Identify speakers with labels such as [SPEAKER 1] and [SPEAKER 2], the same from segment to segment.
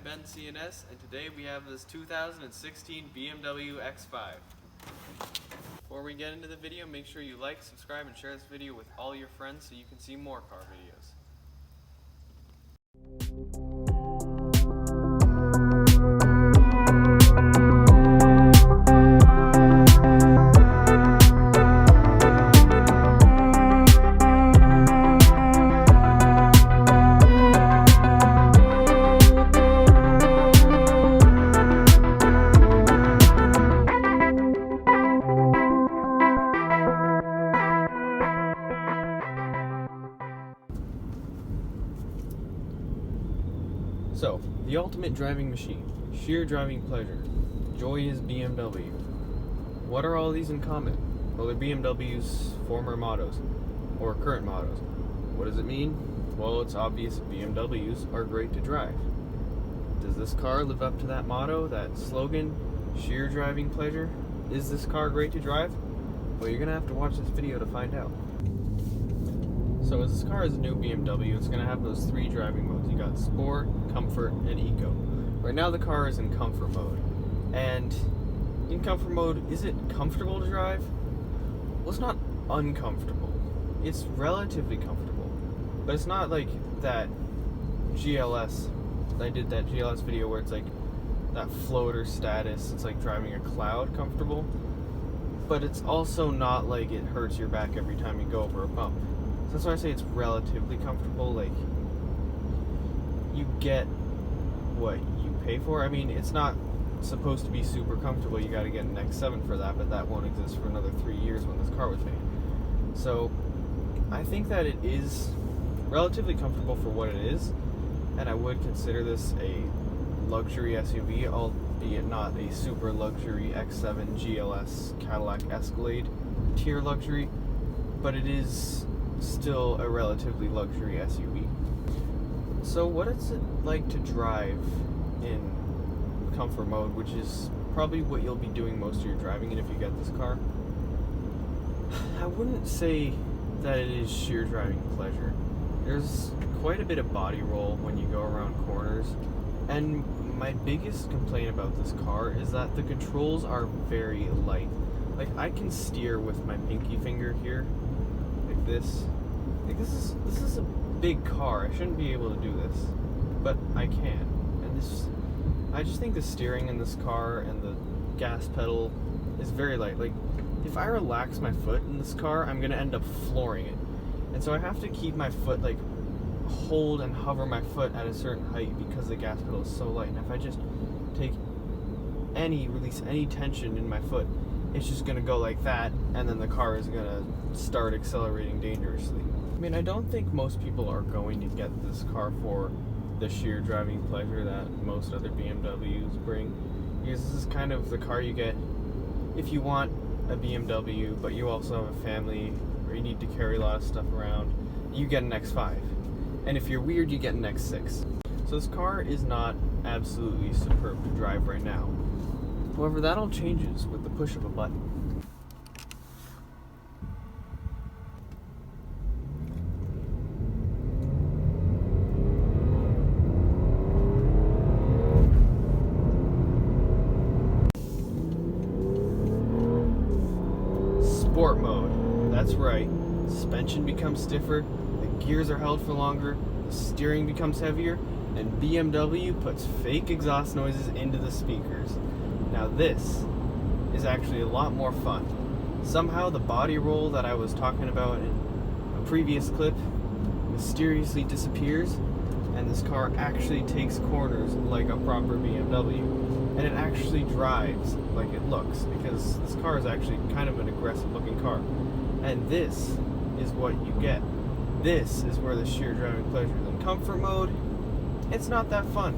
[SPEAKER 1] BenCNS, and today we have this 2016 BMW X5. Before we get into the video, make sure you like, subscribe, and share this video with all your friends so you can see more car videos. So, the ultimate driving machine, sheer driving pleasure, joy is BMW. What are all these in common? Well, they're BMW's former mottos, or current mottos. What does it mean? Well, it's obvious BMWs are great to drive. Does this car live up to that motto, that slogan, sheer driving pleasure? Is this car great to drive? Well, you're going to have to watch this video to find out. So as this car is a new BMW, it's going to have those three driving modes. You got Sport, Comfort, and Eco. Right now the car is in Comfort mode. And in Comfort mode, is it comfortable to drive? Well, it's not uncomfortable. It's relatively comfortable. But it's not like that GLS. I did that GLS video where it's like that floater status. It's like driving a cloud comfortable. But it's also not like it hurts your back every time you go over a bump. So that's why I say it's relatively comfortable. Like, you get what you pay for. I mean, it's not supposed to be super comfortable. You got to get an X7 for that, but that won't exist for another 3 years when this car was made. So I think that it is relatively comfortable for what it is, and I would consider this a luxury SUV, albeit not a super luxury X7 GLS Cadillac Escalade tier luxury, but it is still a relatively luxury SUV. So what is it like to drive in comfort mode, which is probably what you'll be doing most of your driving in if you get this car? I wouldn't say that it is sheer driving pleasure. There's quite a bit of body roll when you go around corners, and my biggest complaint about this car is that the controls are very light. Like, I can steer with my pinky finger here like this. Like, this is a big car. I shouldn't be able to do this, but I can. And I just think the steering in this car and the gas pedal is very light. Like, if I relax my foot in this car, I'm gonna end up flooring it. And so I have to keep my foot, like, hold and hover my foot at a certain height because the gas pedal is so light. And if I just release any tension in my foot, it's just gonna go like that, and then the car is gonna start accelerating dangerously. I mean, I don't think most people are going to get this car for the sheer driving pleasure that most other BMWs bring, because this is kind of the car you get if you want a BMW, but you also have a family, or you need to carry a lot of stuff around. You get an X5, and if you're weird, you get an X6. So this car is not absolutely superb to drive right now. However, that all changes with the push of a button. Sport mode. That's right. Suspension becomes stiffer, the gears are held for longer, the steering becomes heavier, and BMW puts fake exhaust noises into the speakers. Now this is actually a lot more fun. Somehow the body roll that I was talking about in a previous clip mysteriously disappears, and this car actually takes corners like a proper BMW. And it actually drives like it looks, because this car is actually kind of an aggressive looking car. And this is what you get. This is where the sheer driving pleasure is. In comfort mode, it's not that fun.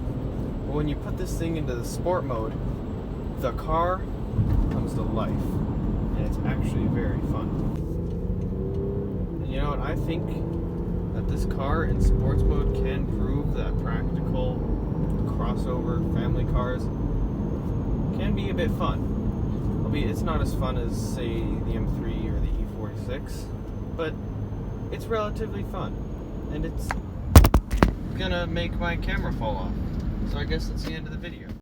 [SPEAKER 1] But when you put this thing into the sport mode, the car comes to life, and it's actually very fun. And you know what? I think that this car in sports mode can prove that practical crossover family cars can be a bit fun. Albeit it's not as fun as, say, the M3 or the E46, but it's relatively fun, and it's gonna make my camera fall off. So I guess that's the end of the video.